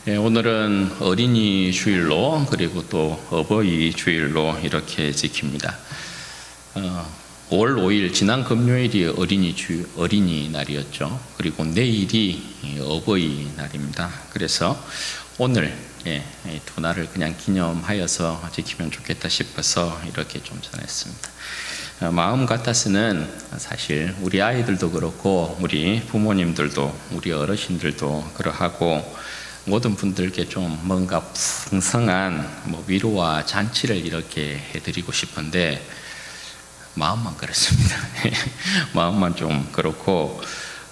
오늘은 어린이 주일로 그리고 또 어버이 주일로 이렇게 지킵니다. 5월 5일 지난 금요일이 어린이날이었죠. 그리고 내일이 어버이 날입니다. 그래서 오늘 두 날을 그냥 기념하여서 지키면 좋겠다 싶어서 이렇게 좀 전했습니다. 마음 같아서는 사실 우리 아이들도 그렇고 우리 부모님들도 우리 어르신들도 그러하고 모든 분들께 좀 뭔가 풍성한 위로와 잔치를 이렇게 해드리고 싶은데 마음만 그렇습니다. 마음만 좀 그렇고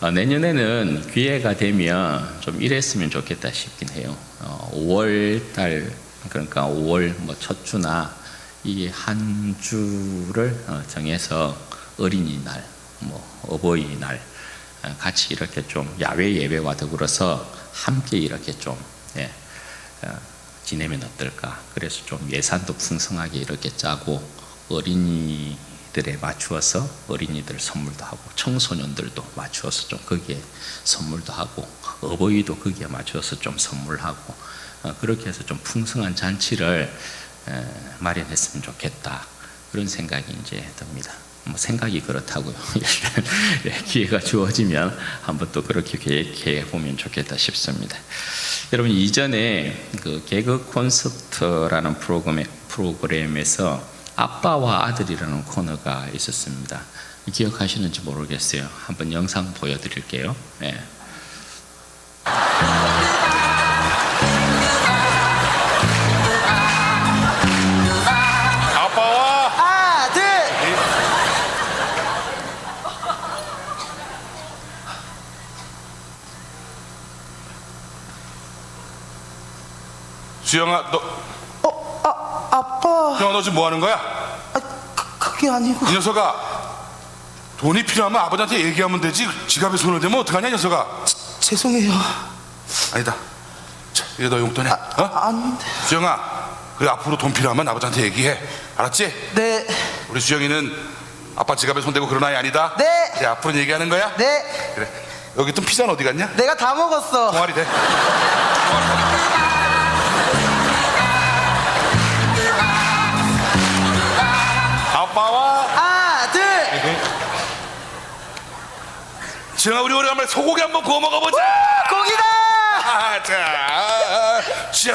내년에는 기회가 되면 좀 이랬으면 좋겠다 싶긴 해요. 5월달 그러니까 5월 첫 주나 이 한 주를 정해서 어린이날, 어버이날 같이 이렇게 좀 야외 예배와 더불어서 함께 이렇게 좀 지내면 어떨까? 그래서 좀 예산도 풍성하게 이렇게 짜고 어린이들에 맞추어서 어린이들 선물도 하고 청소년들도 맞추어서 좀 거기에 선물도 하고 어버이도 거기에 맞추어서 좀 선물하고 그렇게 해서 좀 풍성한 잔치를 마련했으면 좋겠다. 그런 생각이 이제 듭니다. 생각이 그렇다고요. 기회가 주어지면 한번 또 그렇게 계획해 보면 좋겠다 싶습니다. 여러분 이전에 그 개그 콘서트라는 프로그램에서 아빠와 아들이라는 코너가 있었습니다. 기억하시는지 모르겠어요. 한번 영상 보여드릴게요. 주영아, 아빠. 주영아, 너 지금 뭐 하는 거야? 그게 아니고. 이 녀석아, 돈이 필요하면 아버지한테 얘기하면 되지. 지갑에 손을 대면 어떡하냐, 이 녀석아. 죄송해요. 아니다. 자, 이게 너 용돈이야. 아닌데. 주영아, 그래 앞으로 돈 필요하면 아버지한테 얘기해. 알았지? 네. 우리 주영이는 아빠 지갑에 손 대고 그런 아이 아니다. 네. 그래, 앞으로는 얘기하는 거야. 네. 그래. 여기 또 피자는 어디 갔냐? 내가 다 먹었어. 동아리 돼. 아빠와 아들. 지영아, 우리 오래간만에 소고기 한번 구워 먹어보자. 고기다. 자,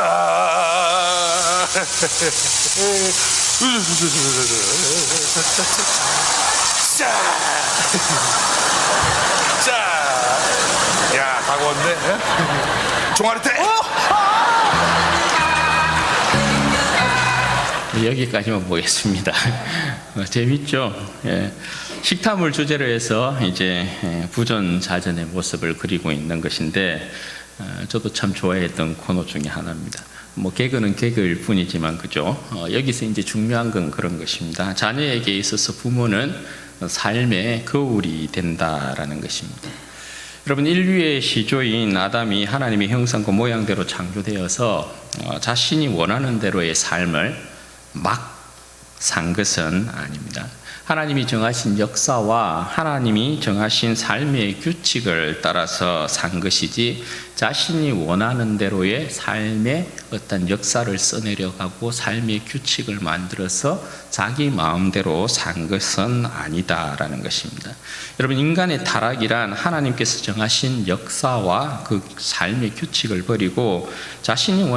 야, 다 구웠네. 종아리 때. 여기까지만 보겠습니다. 재밌죠? 식탐을 주제로 해서 이제 부전자전의 모습을 그리고 있는 것인데 저도 참 좋아했던 코너 중에 하나입니다. 개그는 개그일 뿐이지만 그죠? 여기서 이제 중요한 건 그런 것입니다. 자녀에게 있어서 부모는 삶의 거울이 된다라는 것입니다. 여러분 인류의 시조인 아담이 하나님의 형상과 모양대로 창조되어서 자신이 원하는 대로의 삶을 막 산 것은 아닙니다. 하나님이 정하신 역사와 하나님이 정하신 삶의 규칙을 따라서 산 것이지 자신이 원하는 대로의 삶의 어떤 역사를 써내려가고 삶의 규칙을 만들어서 자기 마음대로 산 것은 아니다라는 것입니다. 여러분 인간의 타락이란 하나님께서 정하신 역사와 그 삶의 규칙을 버리고 자신이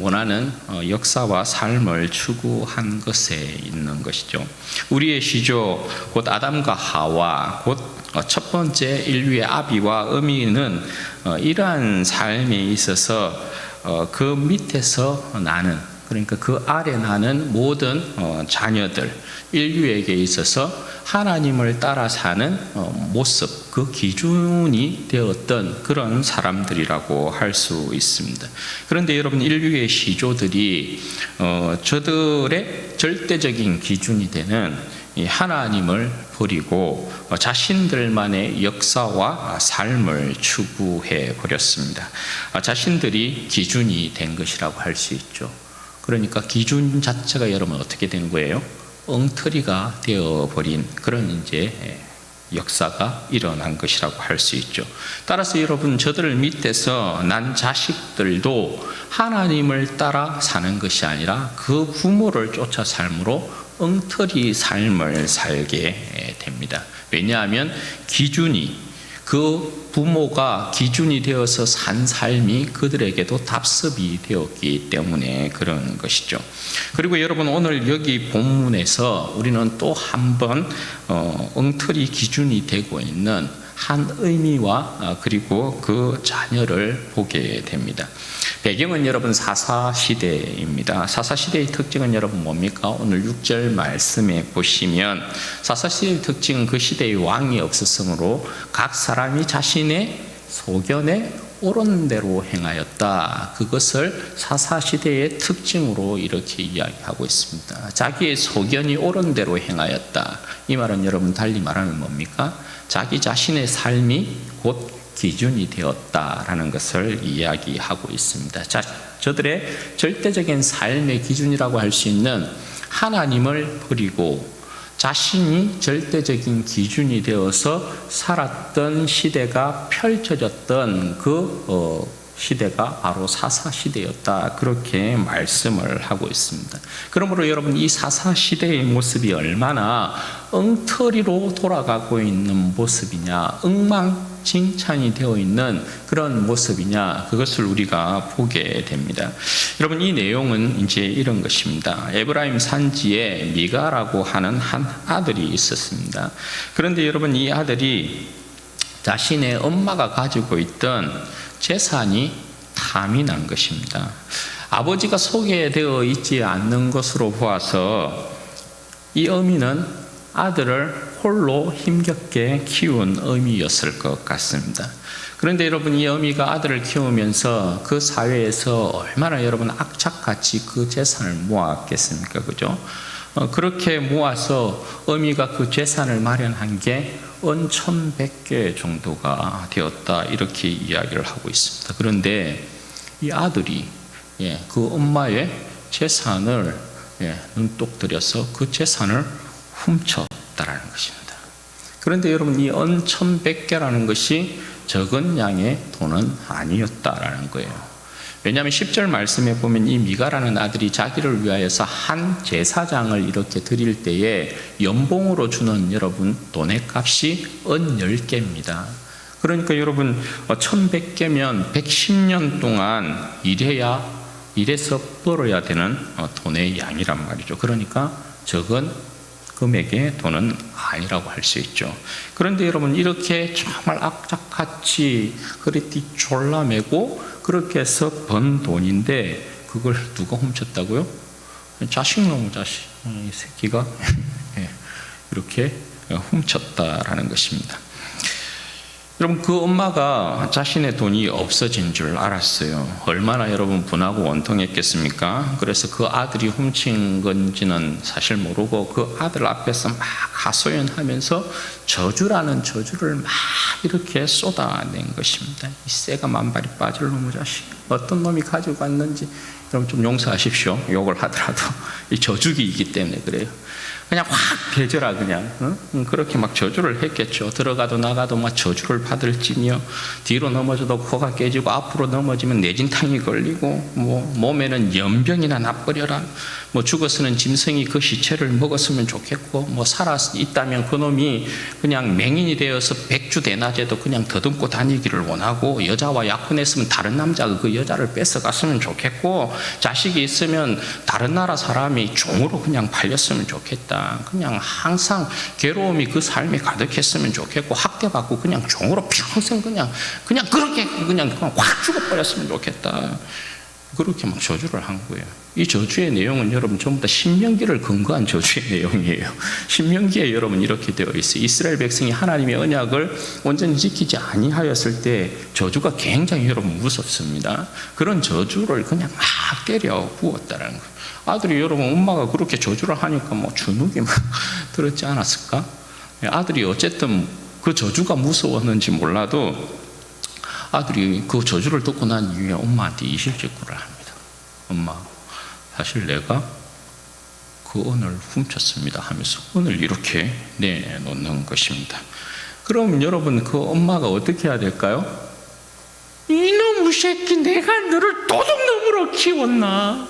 원하는 역사와 삶을 추구한 것에 있는 것이죠. 우리의 시조 곧 아담과 하와 곧 첫 번째 인류의 아비와 어미는 이러한 삶에 있어서 그 밑에서 나는 그러니까 그 아래 나는 모든 자녀들 인류에게 있어서 하나님을 따라 사는 모습 그 기준이 되었던 그런 사람들이라고 할 수 있습니다. 그런데 여러분 인류의 시조들이 저들의 절대적인 기준이 되는 이 하나님을 버리고 자신들만의 역사와 삶을 추구해 버렸습니다. 자신들이 기준이 된 것이라고 할 수 있죠. 그러니까 기준 자체가 여러분 어떻게 된 거예요? 엉터리가 되어버린 그런 이제 역사가 일어난 것이라고 할 수 있죠. 따라서 여러분, 저들을 밑에서 난 자식들도 하나님을 따라 사는 것이 아니라 그 부모를 쫓아 삶으로 엉터리 삶을 살게 됩니다. 왜냐하면 그 부모가 기준이 되어서 산 삶이 그들에게도 답습이 되었기 때문에 그런 것이죠. 그리고 여러분, 오늘 여기 본문에서 우리는 또 한 번 엉터리 기준이 되고 있는 한 의미와 그리고 그 자녀를 보게 됩니다. 배경은 여러분 사사시대입니다. 사사시대의 특징은 여러분 뭡니까? 오늘 6절 말씀에 보시면 사사시대의 특징은 그 시대의 왕이 없었으므로 각 사람이 자신의 소견에 옳은 대로 행하였다. 그것을 사사시대의 특징으로 이렇게 이야기하고 있습니다. 자기의 소견이 옳은 대로 행하였다. 이 말은 여러분 달리 말하면 뭡니까? 자기 자신의 삶이 곧 기준이 되었다라는 것을 이야기하고 있습니다. 저들의 절대적인 삶의 기준이라고 할 수 있는 하나님을 버리고 자신이 절대적인 기준이 되어서 살았던 시대가 펼쳐졌던 그 시대가 바로 사사시대였다. 그렇게 말씀을 하고 있습니다. 그러므로 여러분, 이 사사시대의 모습이 얼마나 엉터리로 돌아가고 있는 모습이냐, 엉망진창이 되어 있는 그런 모습이냐, 그것을 우리가 보게 됩니다. 여러분, 이 내용은 이제 이런 것입니다. 에브라임 산지에 미가라고 하는 한 아들이 있었습니다. 그런데 여러분, 이 아들이 자신의 엄마가 가지고 있던 재산이 탐이 난 것입니다. 아버지가 소개되어 있지 않는 것으로 보아서 이 어미는 아들을 홀로 힘겹게 키운 어미였을 것 같습니다. 그런데 여러분, 이 어미가 아들을 키우면서 그 사회에서 얼마나 여러분 악착같이 그 재산을 모았겠습니까? 그죠? 그렇게 모아서 어미가 그 재산을 마련한 게 은 1,100개 정도가 되었다. 이렇게 이야기를 하고 있습니다. 그런데 이 아들이 그 엄마의 재산을 눈독 들여서 그 재산을 훔쳤다라는 것입니다. 그런데 여러분, 이 은 1,100개라는 것이 적은 양의 돈은 아니었다라는 거예요. 왜냐하면 10절 말씀에 보면 이 미가라는 아들이 자기를 위하여서 한 제사장을 이렇게 드릴 때에 연봉으로 주는 여러분 돈의 값이 은 10개입니다. 그러니까 여러분 1,100개면 110년 동안 일해서 벌어야 되는 돈의 양이란 말이죠. 그러니까 적은 금액의 돈은 아니라고 할 수 있죠. 그런데 여러분, 이렇게 정말 악착같이 허리띠 졸라매고 그렇게 해서 번 돈인데 그걸 누가 훔쳤다고요? 자식놈의 자식, 이 새끼가 이렇게 훔쳤다라는 것입니다. 여러분, 그 엄마가 자신의 돈이 없어진 줄 알았어요. 얼마나 여러분 분하고 원통했겠습니까? 그래서 그 아들이 훔친 건지는 사실 모르고 그 아들 앞에서 막 하소연하면서 저주라는 저주를 막 이렇게 쏟아낸 것입니다. 이 새가 만발이 빠질 놈의 자식, 어떤 놈이 가지고 왔는지 여러분 좀 용서하십시오. 욕을 하더라도 이 저주기이기 때문에 그래요. 그냥 확 배져라 그냥 그렇게 막 저주를 했겠죠. 들어가도 나가도 막 저주를 받을 지며 뒤로 넘어져도 코가 깨지고 앞으로 넘어지면 내진탕이 걸리고 뭐 몸에는 연병이나 나버려라. 뭐 죽었으면 짐승이 그 시체를 먹었으면 좋겠고 뭐 살아 있다면 그놈이 그냥 맹인이 되어서 백주대낮에도 그냥 더듬고 다니기를 원하고 여자와 약혼했으면 다른 남자가 그 여자를 뺏어갔으면 좋겠고 자식이 있으면 다른 나라 사람이 종으로 그냥 팔렸으면 좋겠다. 그냥 항상 괴로움이 그 삶에 가득했으면 좋겠고 학대받고 그냥 종으로 평생 그냥 그렇게 그냥 확 죽어버렸으면 좋겠다. 그렇게 막 저주를 한 거예요. 이 저주의 내용은 여러분 전부 다 신명기를 근거한 저주의 내용이에요. 신명기에 여러분 이렇게 되어 있어요. 이스라엘 백성이 하나님의 언약을 온전히 지키지 아니하였을 때 저주가 굉장히 여러분 무섭습니다. 그런 저주를 그냥 막 때려 부었다는 거예요. 아들이 여러분 엄마가 그렇게 저주를 하니까 뭐 주눅이 막 들었지 않았을까? 아들이 어쨌든 그 저주가 무서웠는지 몰라도 아들이 그 저주를 듣고 난 이후에 엄마한테 이실직고를 합니다. 엄마, 사실 내가 그 은을 훔쳤습니다 하면서 은을 이렇게 내놓는 것입니다. 그럼 여러분 그 엄마가 어떻게 해야 될까요? 이놈의 새끼, 내가 너를 도둑놈으로 키웠나?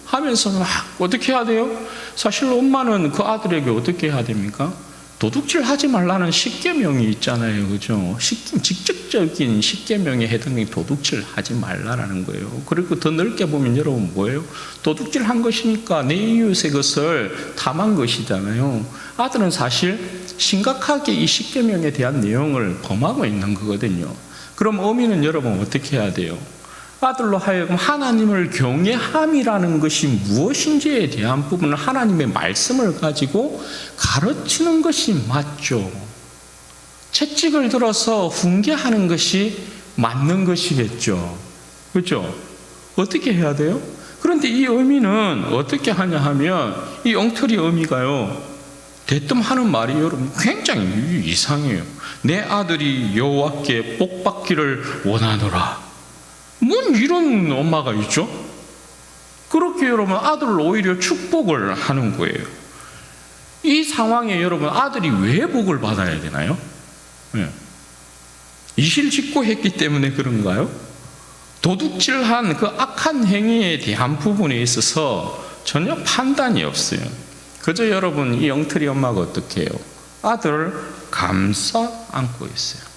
하면서 막 어떻게 해야 돼요? 사실 엄마는 그 아들에게 어떻게 해야 됩니까? 도둑질 하지 말라는 십계명이 있잖아요, 그죠? 직접적인 십계명에 해당되는 도둑질 하지 말라라는 거예요. 그리고 더 넓게 보면 여러분 뭐예요? 도둑질 한 것이니까 내 이웃의 것을 탐한 것이잖아요. 아들은 사실 심각하게 이 십계명에 대한 내용을 범하고 있는 거거든요. 그럼 어미는 여러분 어떻게 해야 돼요? 아들로 하여금 하나님을 경외함이라는 것이 무엇인지에 대한 부분을 하나님의 말씀을 가지고 가르치는 것이 맞죠. 채찍을 들어서 훈계하는 것이 맞는 것이겠죠. 그렇죠? 어떻게 해야 돼요? 그런데 이 어미는 어떻게 하냐 하면 이 엉터리 어미가요, 대뜸 하는 말이 여러분 굉장히 이상해요. 내 아들이 여호와께 복받기를 원하노라. 뭔 이런 엄마가 있죠? 그렇게 여러분 아들을 오히려 축복을 하는 거예요. 이 상황에 여러분 아들이 왜 복을 받아야 되나요? 이실직고했기 때문에 그런가요? 도둑질한 그 악한 행위에 대한 부분에 있어서 전혀 판단이 없어요. 그저 여러분 이 엉터리 엄마가 어떻게 해요? 아들을 감싸 안고 있어요.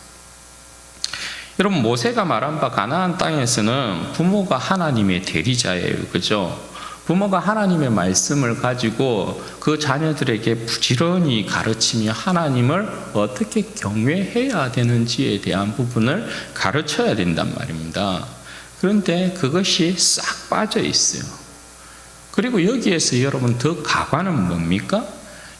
여러분 모세가 말한 바 가나안 땅에서는 부모가 하나님의 대리자예요. 그죠? 부모가 하나님의 말씀을 가지고 그 자녀들에게 부지런히 가르치며 하나님을 어떻게 경외해야 되는지에 대한 부분을 가르쳐야 된단 말입니다. 그런데 그것이 싹 빠져 있어요. 그리고 여기에서 여러분 더 가관은 뭡니까?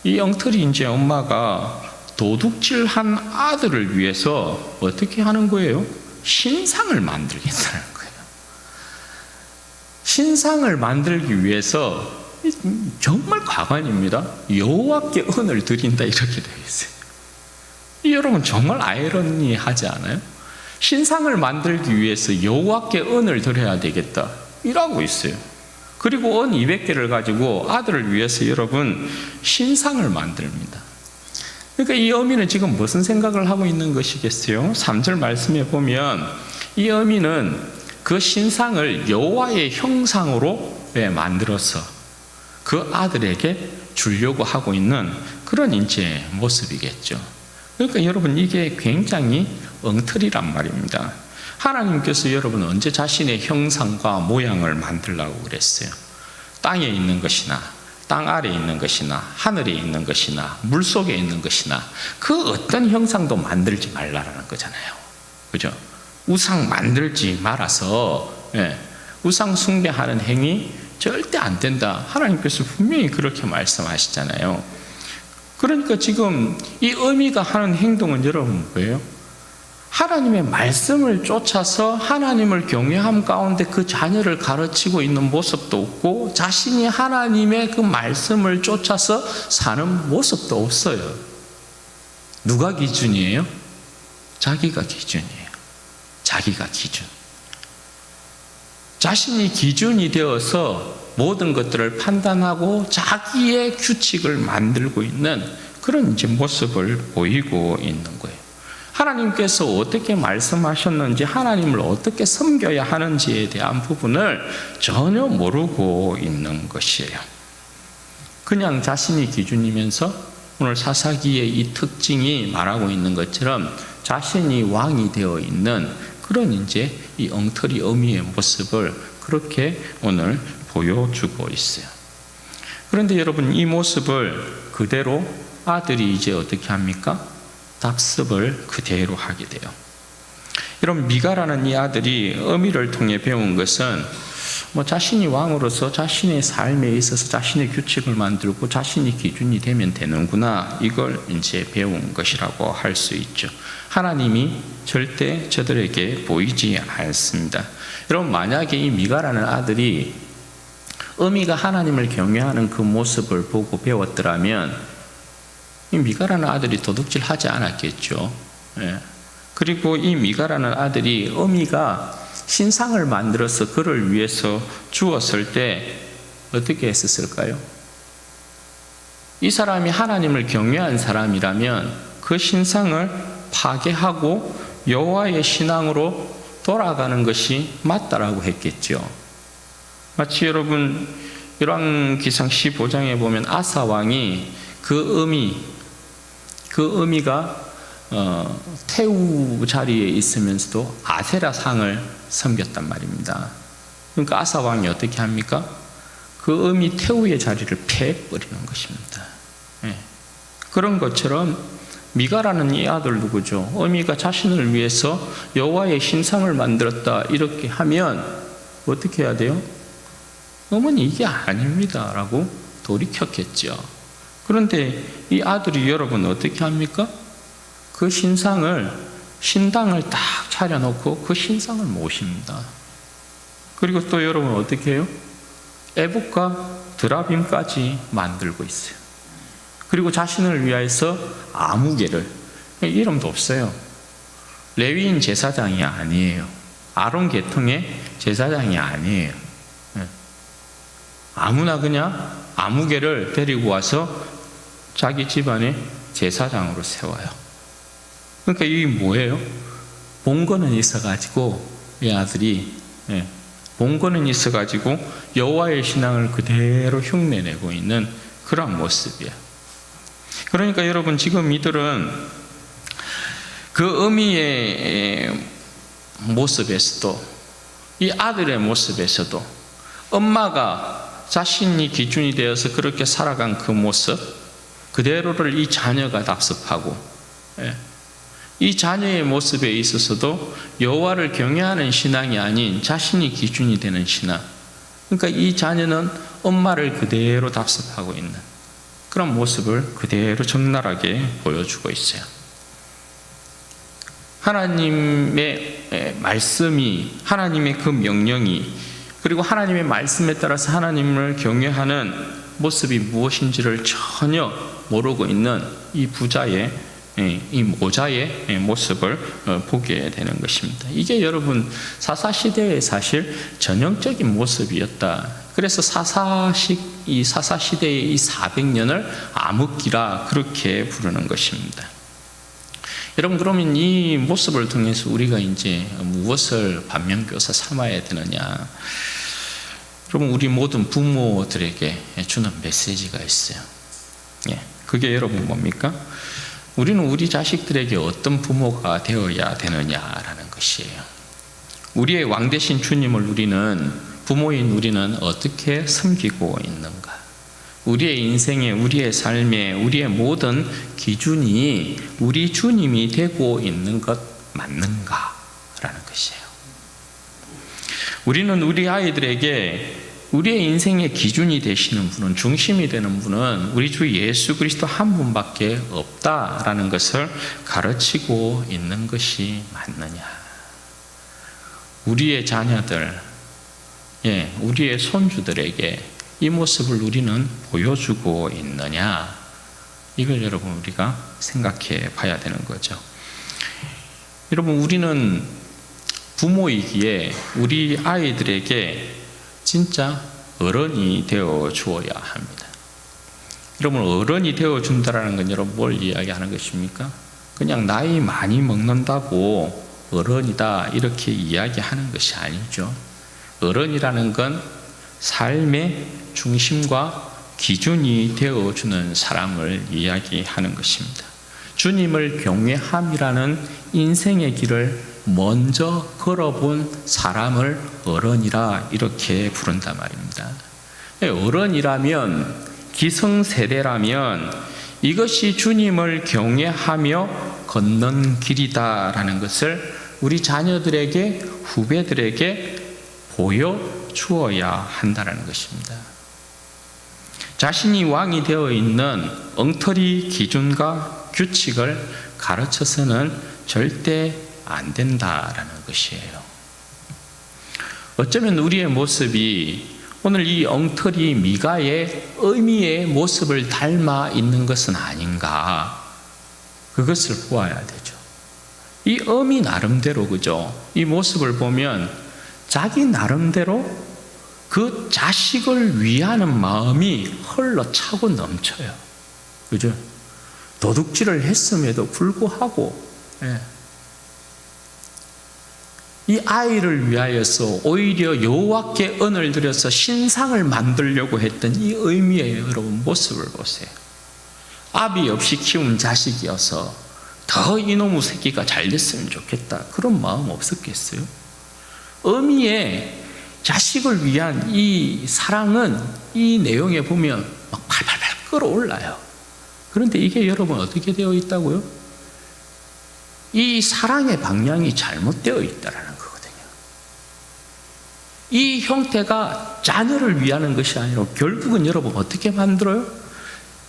이 엉터리 이제 엄마가 도둑질한 아들을 위해서 어떻게 하는 거예요? 신상을 만들겠다는 거예요. 신상을 만들기 위해서 정말 가관입니다. 여호와께 은을 드린다 이렇게 되어 있어요. 여러분 정말 아이러니하지 않아요? 신상을 만들기 위해서 여호와께 은을 드려야 되겠다 이라고 있어요. 그리고 은 200개를 가지고 아들을 위해서 여러분 신상을 만듭니다. 그러니까 이 어미는 지금 무슨 생각을 하고 있는 것이겠어요? 3절 말씀에 보면 이 어미는 그 신상을 여호와의 형상으로 만들어서 그 아들에게 주려고 하고 있는 그런 이제 모습이겠죠. 그러니까 여러분 이게 굉장히 엉터리란 말입니다. 하나님께서 여러분 언제 자신의 형상과 모양을 만들라고 그랬어요? 땅에 있는 것이나 땅 아래에 있는 것이나 하늘에 있는 것이나 물속에 있는 것이나 그 어떤 형상도 만들지 말라라는 거잖아요. 그죠? 우상 만들지 말아서 우상 숭배하는 행위 절대 안 된다. 하나님께서 분명히 그렇게 말씀하시잖아요. 그러니까 지금 이 어미가 하는 행동은 여러분 뭐예요? 하나님의 말씀을 쫓아서 하나님을 경외함 가운데 그 자녀를 가르치고 있는 모습도 없고 자신이 하나님의 그 말씀을 쫓아서 사는 모습도 없어요. 누가 기준이에요? 자기가 기준이에요. 자기가 기준. 자신이 기준이 되어서 모든 것들을 판단하고 자기의 규칙을 만들고 있는 그런 이제 모습을 보이고 있는 거예요. 하나님께서 어떻게 말씀하셨는지 하나님을 어떻게 섬겨야 하는지에 대한 부분을 전혀 모르고 있는 것이에요. 그냥 자신이 기준이면서 오늘 사사기의 이 특징이 말하고 있는 것처럼 자신이 왕이 되어 있는 그런 이제 이 엉터리 어미의 모습을 그렇게 오늘 보여주고 있어요. 그런데 여러분 이 모습을 그대로 아들이 이제 어떻게 합니까? 답습을 그대로 하게 돼요. 여러분 미가라는 이 아들이 어미를 통해 배운 것은 자신이 왕으로서 자신의 삶에 있어서 자신의 규칙을 만들고 자신이 기준이 되면 되는구나 이걸 이제 배운 것이라고 할 수 있죠. 하나님이 절대 저들에게 보이지 않습니다. 여러분 만약에 이 미가라는 아들이 어미가 하나님을 경외하는 그 모습을 보고 배웠더라면 이 미가라는 아들이 도둑질 하지 않았겠죠. 그리고 이 미가라는 아들이 어미가 신상을 만들어서 그를 위해서 주었을 때 어떻게 했었을까요? 이 사람이 하나님을 경외한 사람이라면 그 신상을 파괴하고 여호와의 신앙으로 돌아가는 것이 맞다라고 했겠죠. 마치 여러분 열왕기상 15장에 보면 아사 왕이 그 의미가 태우 자리에 있으면서도 아세라 상을 섬겼단 말입니다. 그러니까 아사 왕이 어떻게 합니까? 그 의미 태우의 자리를 패버리는 것입니다. 예. 그런 것처럼 미가라는 이 아들 누구죠? 어미가 자신을 위해서 여호와의 신상을 만들었다 이렇게 하면 어떻게 해야 돼요? 어머니 이게 아닙니다 라고 돌이켰겠죠. 그런데 이 아들이 여러분 어떻게 합니까? 그 신당을 딱 차려놓고 그 신상을 모십니다. 그리고 또 여러분 어떻게 해요? 에봇과 드라빔까지 만들고 있어요. 그리고 자신을 위해서 아무개를, 이름도 없어요. 레위인 제사장이 아니에요. 아론 계통의 제사장이 아니에요. 아무나 그냥 아무개를 데리고 와서 자기 집안의 제사장으로 세워요. 그러니까 이게 뭐예요? 본거는 있어가지고 이 아들이 본거는 있어가지고 여호와의 신앙을 그대로 흉내내고 있는 그런 모습이에요. 그러니까 여러분 지금 이들은 그 어미의 모습에서도 이 아들의 모습에서도 엄마가 자신이 기준이 되어서 그렇게 살아간 그 모습 그대로를 이 자녀가 답습하고 이 자녀의 모습에 있어서도 여호와를 경외하는 신앙이 아닌 자신이 기준이 되는 신앙. 그러니까 이 자녀는 엄마를 그대로 답습하고 있는 그런 모습을 그대로 적나라하게 보여주고 있어요. 하나님의 말씀이, 하나님의 그 명령이, 그리고 하나님의 말씀에 따라서 하나님을 경외하는 모습이 무엇인지를 전혀 모르고 있는 이 부자의, 이 모자의 모습을 보게 되는 것입니다. 이게 여러분 사사시대의 사실 전형적인 모습이었다. 그래서 이 사사시대의 이 400년을 암흑기라 그렇게 부르는 것입니다. 여러분 그러면 이 모습을 통해서 우리가 이제 무엇을 반면교사 삼아야 되느냐? 여러분 우리 모든 부모들에게 주는 메시지가 있어요. 그게 여러분 뭡니까? 우리는 우리 자식들에게 어떤 부모가 되어야 되느냐라는 것이에요. 우리의 왕 되신 주님을 부모인 우리는 어떻게 섬기고 있는가? 우리의 인생에, 우리의 삶에, 우리의 모든 기준이 우리 주님이 되고 있는 것 맞는가라는 것이에요. 우리는 우리 아이들에게 우리의 인생의 기준이 되시는 분은, 중심이 되는 분은 우리 주 예수 그리스도 한 분밖에 없다라는 것을 가르치고 있는 것이 맞느냐? 우리의 자녀들, 우리의 손주들에게 이 모습을 우리는 보여주고 있느냐? 이걸 여러분 우리가 생각해 봐야 되는 거죠. 여러분 우리는 부모이기에 우리 아이들에게 진짜 어른이 되어 주어야 합니다. 여러분 어른이 되어 준다라는 건 여러분 뭘 이야기하는 것입니까? 그냥 나이 많이 먹는다고 어른이다 이렇게 이야기하는 것이 아니죠. 어른이라는 건 삶의 중심과 기준이 되어주는 사람을 이야기하는 것입니다. 주님을 경외함이라는 인생의 길을 먼저 걸어본 사람을 어른이라 이렇게 부른단 말입니다. 어른이라면, 기성세대라면 이것이 주님을 경외하며 걷는 길이다라는 것을 우리 자녀들에게, 후배들에게 보여주어야 한다는 것입니다. 자신이 왕이 되어 있는 엉터리 기준과 규칙을 가르쳐서는 절대 안 된다라는 것이에요. 어쩌면 우리의 모습이 오늘 이 엉터리 미가의 의미의 모습을 닮아 있는 것은 아닌가? 그것을 보아야 되죠. 이 어미 나름대로, 그죠? 이 모습을 보면 자기 나름대로 그 자식을 위하는 마음이 흘러차고 넘쳐요. 그죠? 도둑질을 했음에도 불구하고 이 아이를 위하여서 오히려 여호와께 은을 들여서 신상을 만들려고 했던 이 의미의 여러분 모습을 보세요. 아비 없이 키운 자식이어서 더 이놈의 새끼가 잘 됐으면 좋겠다, 그런 마음 없었겠어요? 어미의 자식을 위한 이 사랑은 이 내용에 보면 막 팔팔팔 끌어올라요. 그런데 이게 여러분 어떻게 되어 있다고요? 이 사랑의 방향이 잘못되어 있다는 거거든요. 이 형태가 자녀를 위하는 것이 아니라 결국은 여러분 어떻게 만들어요?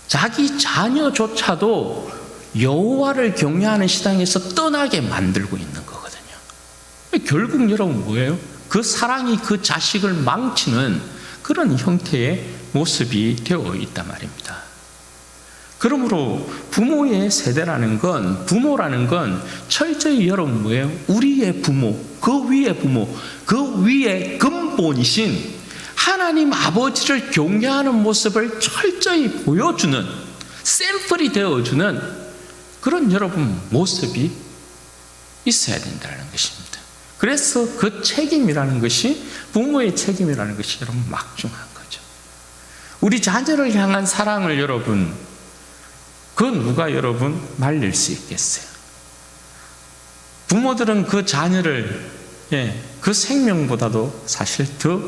자기 자녀조차도 여호와를 경외하는 시당에서 떠나게 만들고 있는 거거든요. 결국 여러분 뭐예요? 그 사랑이 그 자식을 망치는 그런 형태의 모습이 되어 있단 말입니다. 그러므로 부모의 세대라는 건, 부모라는 건 철저히 여러분 뭐예요? 우리의 부모, 그 위의 부모, 그 위의 근본이신 하나님 아버지를 경외하는 모습을 철저히 보여주는, 샘플이 되어주는 그런 여러분 모습이 있어야 된다는 것입니다. 그래서 그 책임이라는 것이, 부모의 책임이라는 것이 여러분 막중한 거죠. 우리 자녀를 향한 사랑을 여러분, 그 누가 여러분 말릴 수 있겠어요? 부모들은 그 자녀를 그 생명보다도 사실 더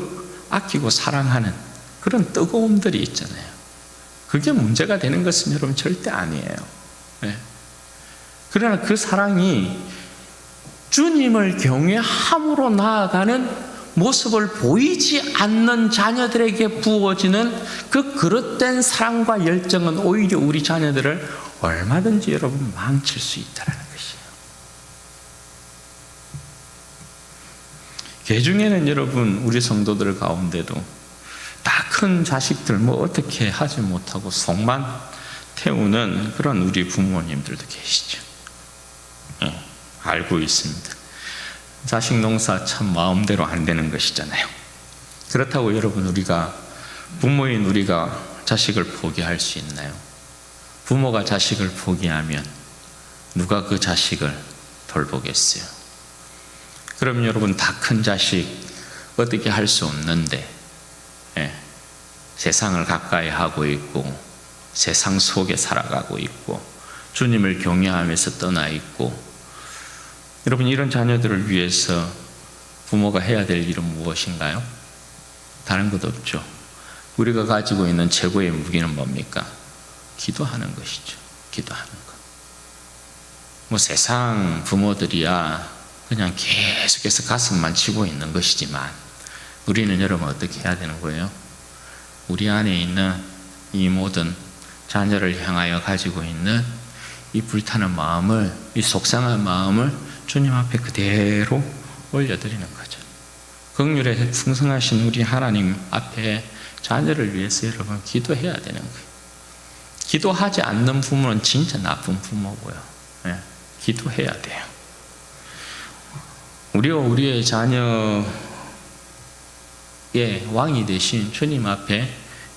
아끼고 사랑하는 그런 뜨거움들이 있잖아요. 그게 문제가 되는 것은 여러분 절대 아니에요. 그러나 그 사랑이 주님을 경외함으로 나아가는 모습을 보이지 않는 자녀들에게 부어지는 그 그릇된 사랑과 열정은 오히려 우리 자녀들을 얼마든지 여러분 망칠 수 있다는 것이에요. 개중에는 여러분 우리 성도들 가운데도 다 큰 자식들 뭐 어떻게 하지 못하고 속만 태우는 그런 우리 부모님들도 계시죠. 알고 있습니다. 자식 농사 참 마음대로 안 되는 것이잖아요. 그렇다고 여러분 우리가, 부모인 우리가 자식을 포기할 수 있나요? 부모가 자식을 포기하면 누가 그 자식을 돌보겠어요? 그럼 여러분 다 큰 자식 어떻게 할 수 없는데 세상을 가까이 하고 있고 세상 속에 살아가고 있고 주님을 경외하면서 떠나 있고, 여러분 이런 자녀들을 위해서 부모가 해야 될 일은 무엇인가요? 다른 것 없죠. 우리가 가지고 있는 최고의 무기는 뭡니까? 기도하는 것이죠. 기도하는 것. 뭐 세상 부모들이야 그냥 계속해서 가슴만 치고 있는 것이지만, 우리는 여러분 어떻게 해야 되는 거예요? 우리 안에 있는 이 모든 자녀를 향하여 가지고 있는 이 불타는 마음을, 이 속상한 마음을 주님 앞에 그대로 올려드리는 거죠. 긍휼에 풍성하신 우리 하나님 앞에 자녀를 위해서 여러분 기도해야 되는 거예요. 기도하지 않는 부모는 진짜 나쁜 부모고요. 기도해야 돼요. 우리와 우리의 자녀의 왕이 되신 주님 앞에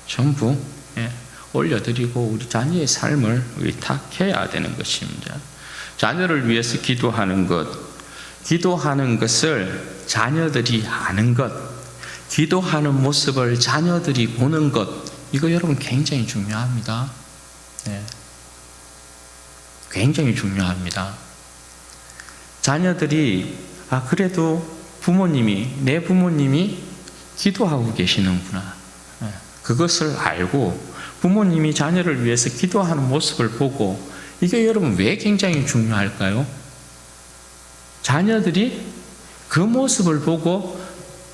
전부 올려드리고 우리 자녀의 삶을 의탁해야 되는 것입니다. 자녀를 위해서 기도하는 것, 기도하는 것을 자녀들이 아는 것, 기도하는 모습을 자녀들이 보는 것, 이거 여러분 굉장히 중요합니다. 굉장히 중요합니다. 자녀들이 그래도 부모님이, 내 부모님이 기도하고 계시는구나, 그것을 알고 부모님이 자녀를 위해서 기도하는 모습을 보고, 이게 여러분 왜 굉장히 중요할까요? 자녀들이 그 모습을 보고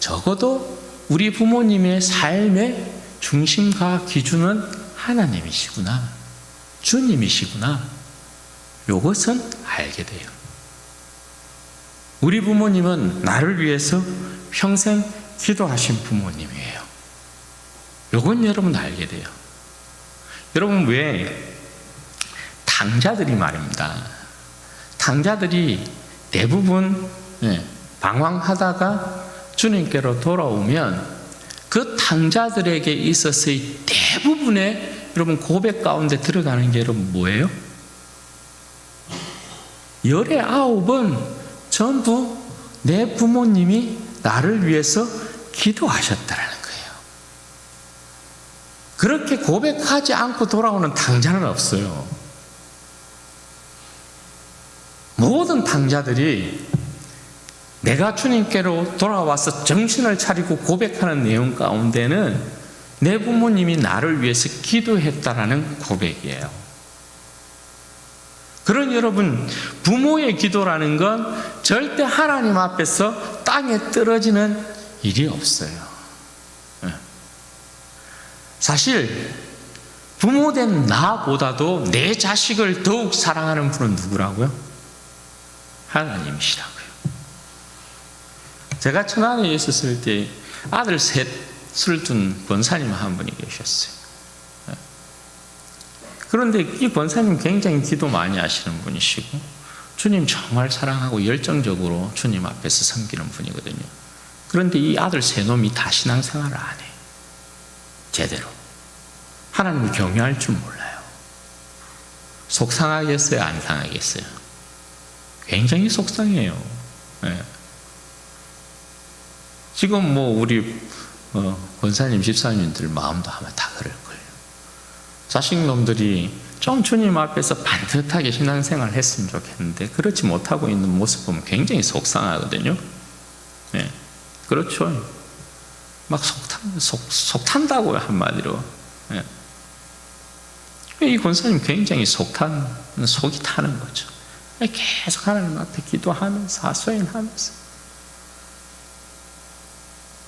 적어도 우리 부모님의 삶의 중심과 기준은 하나님이시구나, 주님이시구나, 이것은 알게 돼요. 우리 부모님은 나를 위해서 평생 기도하신 부모님이에요. 이건 여러분 알게 돼요. 여러분 왜 당자들이 말입니다, 당자들이 대부분 방황하다가 주님께로 돌아오면 그 당자들에게 있어서의 대부분의 여러분 고백 가운데 들어가는 게 여러분 뭐예요? 19은 전부 내 부모님이 나를 위해서 기도하셨다라는 거예요. 그렇게 고백하지 않고 돌아오는 당자는 없어요. 모든 당자들이 내가 주님께로 돌아와서 정신을 차리고 고백하는 내용 가운데는 내 부모님이 나를 위해서 기도했다라는 고백이에요. 그러니 여러분, 부모의 기도라는 건 절대 하나님 앞에서 땅에 떨어지는 일이 없어요. 사실 부모된 나보다도 내 자식을 더욱 사랑하는 분은 누구라고요? 하나님이시라고요. 제가 천안에 있었을 때 아들 셋을 둔 권사님 한 분이 계셨어요. 그런데 이 권사님 굉장히 기도 많이 하시는 분이시고 주님 정말 사랑하고 열정적으로 주님 앞에서 섬기는 분이거든요. 그런데 이 아들 세 놈이 다 신앙생활을 안 해요. 제대로. 하나님을 경외할 줄 몰라요. 속상하겠어요? 안 상하겠어요? 굉장히 속상해요. 네. 지금 뭐 우리 권사님, 집사님들 마음도 아마 다 그럴 거예요. 자식놈들이 좀 주님 앞에서 반듯하게 신앙생활을 했으면 좋겠는데 그렇지 못하고 있는 모습 보면 굉장히 속상하거든요. 네. 그렇죠. 막 속탄다고요, 한마디로. 네. 이 권사님 굉장히 속이 타는 거죠. 계속 하나님 앞에 기도하면서 하소연하면서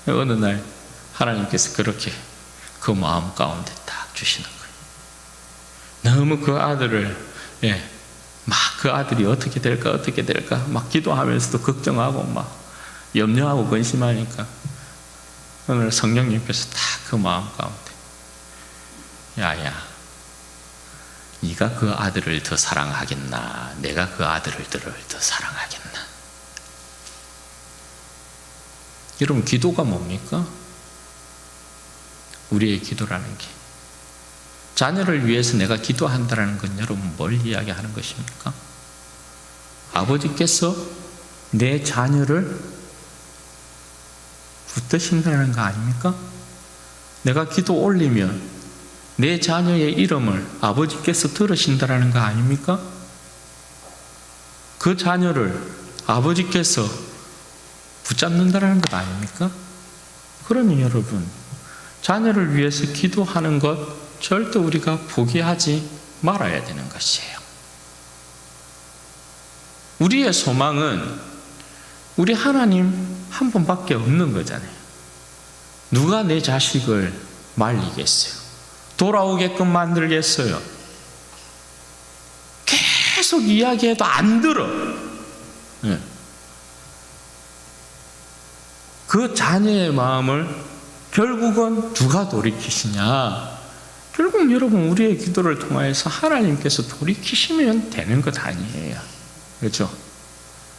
어느 날 하나님께서 그렇게 그 마음 가운데 딱 주시는 거예요. 너무 그 아들을 막 그 아들이 어떻게 될까 막 기도하면서도 걱정하고 막 염려하고 근심하니까 오늘 성령님께서 딱 그 마음 가운데 야야 네가 그 아들을 더 사랑하겠나 내가 그 아들을 더 사랑하겠나. 여러분, 기도가 뭡니까? 우리의 기도라는 게 자녀를 위해서 내가 기도한다는 건 여러분 뭘 이야기하는 것입니까? 아버지께서 내 자녀를 붙드신다는 거 아닙니까? 내가 기도 올리면 내 자녀의 이름을 아버지께서 들으신다는 거 아닙니까? 그 자녀를 아버지께서 붙잡는다는 것 아닙니까? 그러니 여러분, 자녀를 위해서 기도하는 것 절대 우리가 포기하지 말아야 되는 것이에요. 우리의 소망은 우리 하나님 한 분밖에 없는 거잖아요. 누가 내 자식을 말리겠어요? 돌아오게끔 만들겠어요? 계속 이야기해도 안 들어. 그 자녀의 마음을 결국은 누가 돌이키시냐? 결국 여러분 우리의 기도를 통하여서 하나님께서 돌이키시면 되는 것 아니에요. 그렇죠?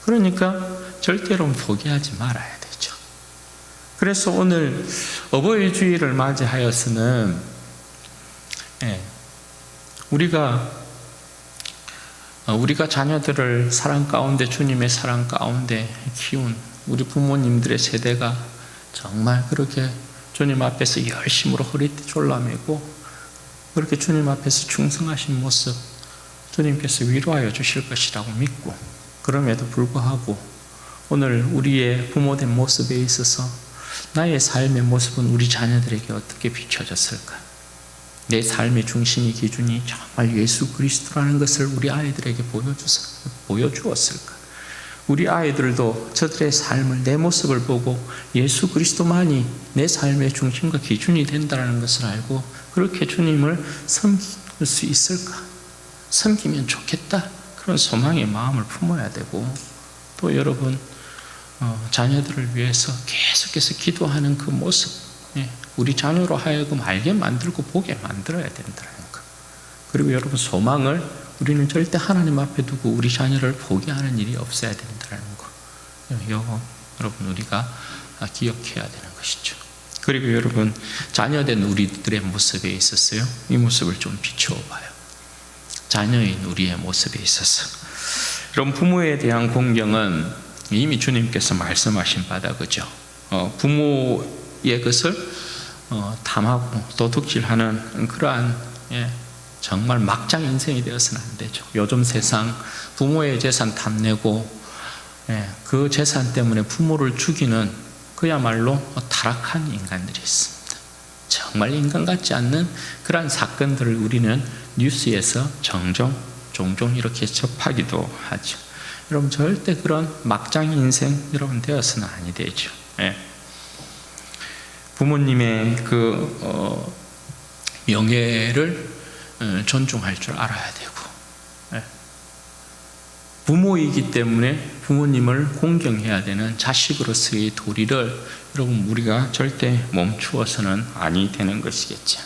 그러니까 절대로 포기하지 말아야 되죠. 그래서 오늘 어버이 주일을 맞이하여서는 우리가 자녀들을 사랑 가운데 주님의 사랑 가운데 키운 우리 부모님들의 세대가 정말 그렇게 주님 앞에서 열심으로 허리띠 졸라매고 그렇게 주님 앞에서 충성하신 모습 주님께서 위로하여 주실 것이라고 믿고, 그럼에도 불구하고 오늘 우리의 부모된 모습에 있어서 나의 삶의 모습은 우리 자녀들에게 어떻게 비춰졌을까? 내 삶의 중심이 기준이 정말 예수 그리스도라는 것을 우리 아이들에게 보여주었을까? 우리 아이들도 저들의 삶을, 내 모습을 보고 예수 그리스도만이 내 삶의 중심과 기준이 된다는 것을 알고 그렇게 주님을 섬길 수 있을까? 섬기면 좋겠다. 그런 소망의 마음을 품어야 되고, 또 여러분 자녀들을 위해서 계속해서 기도하는 그 모습, 우리 자녀로 하여금 알게 만들고 보게 만들어야 된다는 것. 그리고 여러분 소망을 우리는 절대 하나님 앞에 두고 우리 자녀를 포기하는 일이 없어야 된다는 것. 여러분 우리가 기억해야 되는 것이죠. 그리고 여러분 자녀된 우리들의 모습에 있었어요. 이 모습을 좀 비추어 봐요. 자녀인 우리의 모습에 있어서 그런 부모에 대한 공경은 이미 주님께서 말씀하신 바다, 그죠? 부모의 것을 탐하고 도둑질하는 그러한 정말 막장 인생이 되어서는 안 되죠. 요즘 세상 부모의 재산 탐내고 그 재산 때문에 부모를 죽이는 그야말로 타락한 인간들이 있습니다. 정말 인간 같지 않는 그러한 사건들을 우리는 뉴스에서 종종 이렇게 접하기도 하죠. 여러분, 절대 그런 막장 인생 여러분 되어서는 아니 되죠. 부모님의 그 명예를 존중할 줄 알아야 되고, 부모이기 때문에 부모님을 공경해야 되는 자식으로서의 도리를 여러분 우리가 절대 멈추어서는 아니 되는 것이겠죠.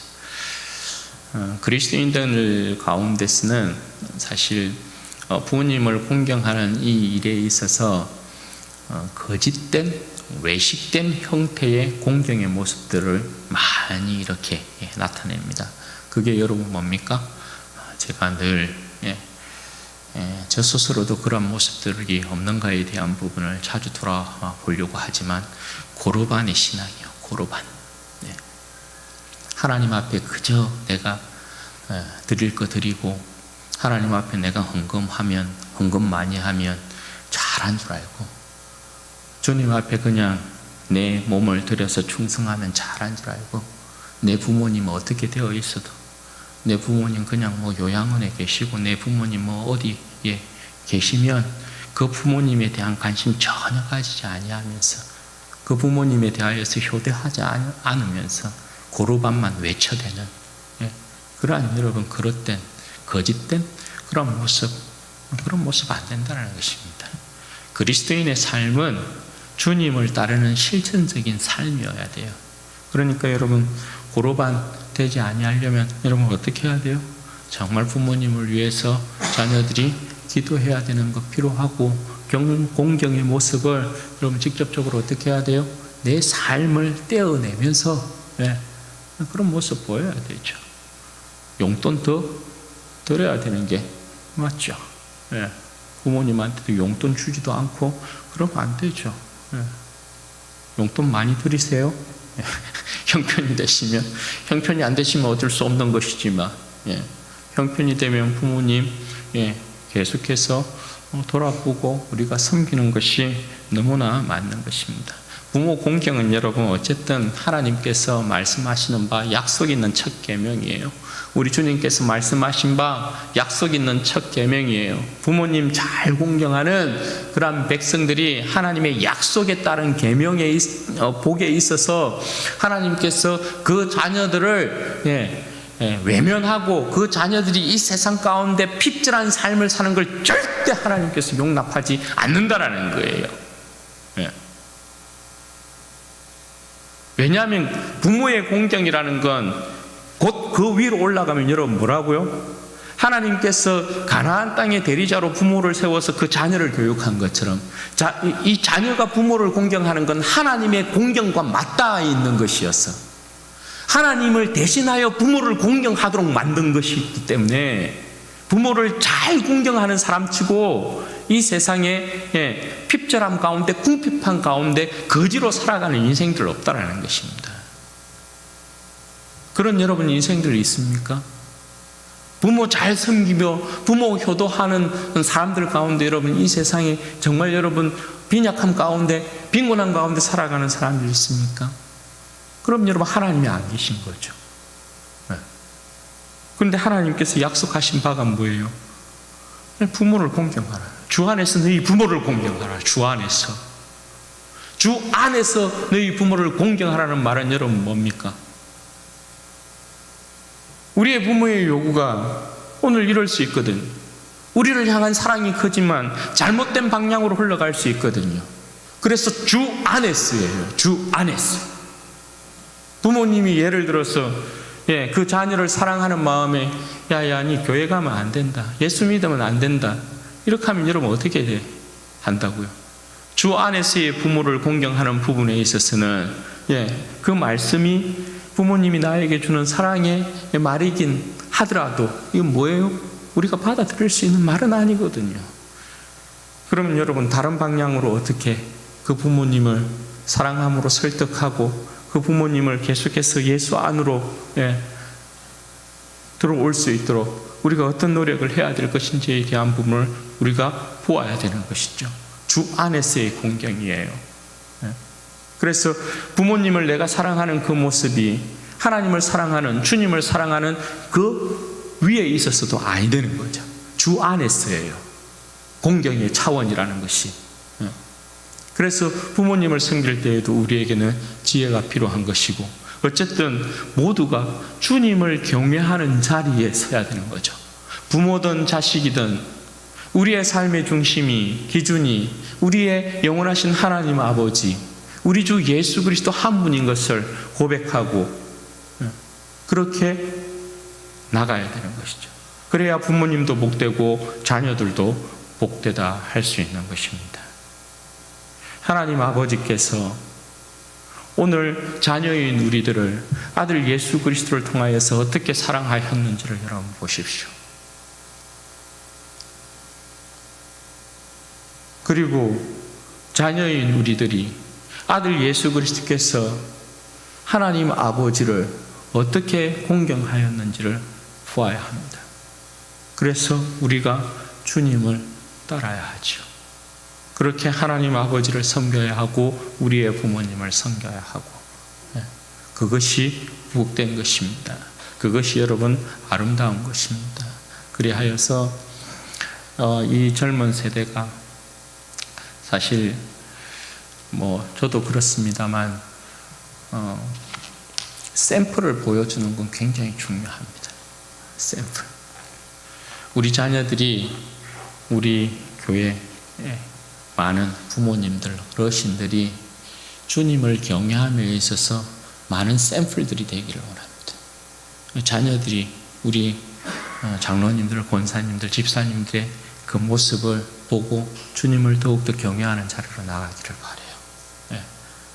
그리스도인들 가운데서는 사실 부모님을 공경하는 이 일에 있어서 거짓된 외식된 형태의 공경의 모습들을 많이 이렇게 나타냅니다. 그게 여러분 뭡니까? 제가 늘 저 스스로도 그런 모습들이 없는가에 대한 부분을 자주 돌아보려고 하지만 고르반의 신앙이요. 고르반. 하나님 앞에 그저 내가 드릴 거 드리고 하나님 앞에 내가 헌금 많이 하면 잘한 줄 알고 주님 앞에 그냥 내 몸을 들여서 충성하면 잘한 줄 알고 내 부모님 어떻게 되어 있어도 내 부모님 그냥 뭐 요양원에 계시고 내 부모님 뭐 어디에 계시면 그 부모님에 대한 관심 전혀 가지지 아니하면서 그 부모님에 대하여서 효대하지 않으면서 고르반만 외쳐대는 그러한 여러분 그릇된 거짓된 그런 모습 안 된다는 것입니다. 그리스도인의 삶은 주님을 따르는 실천적인 삶이어야 돼요. 그러니까 여러분 고르반 되지 아니하려면 여러분 어떻게 해야 돼요? 정말 부모님을 위해서 자녀들이 기도해야 되는 거 필요하고 공경의 모습을 여러분 직접적으로 어떻게 해야 돼요? 내 삶을 떼어내면서 그런 모습 보여야 되죠. 용돈 더 드려야 되는 게 맞죠. 부모님한테도 용돈 주지도 않고 그러면 안 되죠. 용돈 많이 드리세요. 형편이 되시면, 형편이 안 되시면 어쩔 수 없는 것이지만 형편이 되면 부모님 계속해서 돌아보고 우리가 섬기는 것이 너무나 맞는 것입니다. 부모 공경은 여러분 어쨌든 하나님께서 말씀하시는 바 약속 있는 첫 계명이에요. 우리 주님께서 말씀하신 바 약속 있는 첫 계명이에요. 부모님 잘 공경하는 그런 백성들이 하나님의 약속에 따른 계명의 복에 있어서 하나님께서 그 자녀들을 외면하고 그 자녀들이 이 세상 가운데 핍절한 삶을 사는 걸 절대 하나님께서 용납하지 않는다라는 거예요. 왜냐하면 부모의 공경이라는 건 곧 그 위로 올라가면 여러분 뭐라고요? 하나님께서 가나안 땅의 대리자로 부모를 세워서 그 자녀를 교육한 것처럼 이 자녀가 부모를 공경하는 건 하나님의 공경과 맞닿아 있는 것이어서 하나님을 대신하여 부모를 공경하도록 만든 것이기 때문에 부모를 잘 공경하는 사람치고 이 세상에 핍절함 가운데 궁핍한 가운데 거지로 살아가는 인생들 없다라는 것입니다. 그런 여러분 인생들 있습니까? 부모 잘 섬기며 부모 효도하는 사람들 가운데 여러분 이 세상에 정말 여러분 빈약함 가운데 빈곤함 가운데 살아가는 사람들 있습니까? 그럼 여러분 하나님이 안 계신 거죠. 그런데 하나님께서 약속하신 바가 뭐예요? 부모를 공경하라. 주 안에서 너희 부모를 공경하라. 주 안에서 너희 부모를 공경하라는 말은 여러분 뭡니까? 우리의 부모의 요구가 오늘 이럴 수 있거든요. 우리를 향한 사랑이 크지만 잘못된 방향으로 흘러갈 수 있거든요. 그래서 주 안에서예요. 주 안에서. 부모님이 예를 들어서 그 자녀를 사랑하는 마음에 야야 니 교회 가면 안 된다. 예수 믿으면 안 된다. 이렇게 하면 여러분 어떻게 한다고요? 주 안에서의 부모를 공경하는 부분에 있어서는 그 말씀이 부모님이 나에게 주는 사랑의 말이긴 하더라도 이건 뭐예요? 우리가 받아들일 수 있는 말은 아니거든요. 그러면 여러분 다른 방향으로 어떻게 그 부모님을 사랑함으로 설득하고 그 부모님을 계속해서 예수 안으로 들어올 수 있도록 우리가 어떤 노력을 해야 될 것인지에 대한 부분을 우리가 보아야 되는 것이죠. 주 안에서의 공경이에요. 그래서 부모님을 내가 사랑하는 그 모습이 하나님을 사랑하는, 주님을 사랑하는 그 위에 있어서도 아니 되는 거죠. 주 안에서예요. 공경의 차원이라는 것이. 그래서 부모님을 섬길 때에도 우리에게는 지혜가 필요한 것이고, 어쨌든 모두가 주님을 경외하는 자리에 서야 되는 거죠. 부모든 자식이든 우리의 삶의 중심이, 기준이 우리의 영원하신 하나님 아버지, 우리 주 예수 그리스도 한 분인 것을 고백하고 그렇게 나가야 되는 것이죠. 그래야 부모님도 복되고 자녀들도 복되다 할 수 있는 것입니다. 하나님 아버지께서 오늘 자녀인 우리들을 아들 예수 그리스도를 통하여서 어떻게 사랑하였는지를 여러분 보십시오. 그리고 자녀인 우리들이 아들 예수 그리스도께서 하나님 아버지를 어떻게 공경하였는지를 보아야 합니다. 그래서 우리가 주님을 따라야 하죠. 그렇게 하나님 아버지를 섬겨야 하고 우리의 부모님을 섬겨야 하고, 그것이 복된 것입니다. 그것이 여러분 아름다운 것입니다. 그리하여서 이 젊은 세대가 사실 저도 그렇습니다만 샘플을 보여주는 건 굉장히 중요합니다. 샘플. 우리 자녀들이 우리 교회에 많은 부모님들, 어르신들이 주님을 경외함에 있어서 많은 샘플들이 되기를 원합니다. 자녀들이 우리 장로님들, 권사님들, 집사님들의 그 모습을 보고 주님을 더욱더 경외하는 자리로 나가기를 바라요.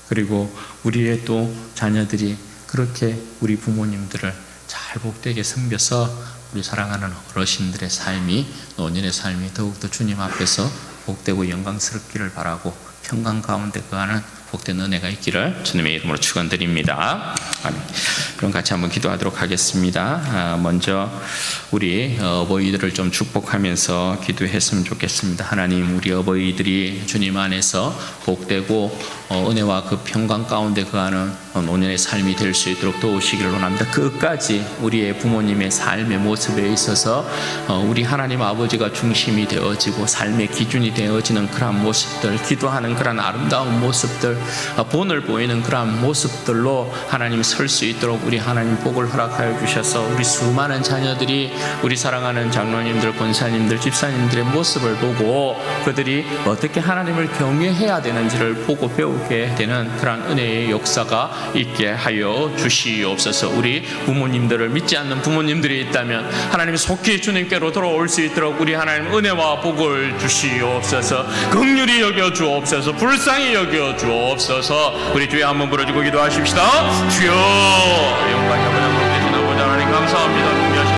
그리고 우리의 또 자녀들이 그렇게 우리 부모님들을 잘 복되게 섬겨서 우리 사랑하는 어르신들의 삶이, 노년의 삶이 더욱더 주님 앞에서 복되고 영광스럽기를 바라고 평강 가운데 거하는 복된 은혜가 있기를 주님의 이름으로 축원드립니다. 아멘. 그럼 같이 한번 기도하도록 하겠습니다. 먼저 우리 어버이들을 좀 축복하면서 기도했으면 좋겠습니다. 하나님, 우리 어버이들이 주님 안에서 복되고 은혜와 그 평강 가운데 거하는 노년의 삶이 될 수 있도록 도우시기를 원합니다. 끝까지 우리의 부모님의 삶의 모습에 있어서 우리 하나님 아버지가 중심이 되어지고 삶의 기준이 되어지는 그러한 모습들, 기도하는 그러한 아름다운 모습들, 본을 보이는 그러한 모습들로 하나님 설 수 있도록 우리 하나님 복을 허락하여 주셔서 우리 수많은 자녀들이 우리 사랑하는 장로님들, 권사님들, 집사님들의 모습을 보고 그들이 어떻게 하나님을 경외해야 되는지를 보고 배우게 되는 그러한 은혜의 역사가 있게 하여 주시옵소서. 우리 부모님들을 믿지 않는 부모님들이 있다면 하나님 속히 주님께로 돌아올 수 있도록 우리 하나님 은혜와 복을 주시옵소서. 긍휼히 여겨 주옵소서. 불쌍히 여겨 주옵소서. 우리 주여 한번 부르짖고 기도하십시다. 주여, 영광이 아버지 되신 아버지 하나님 감사합니다.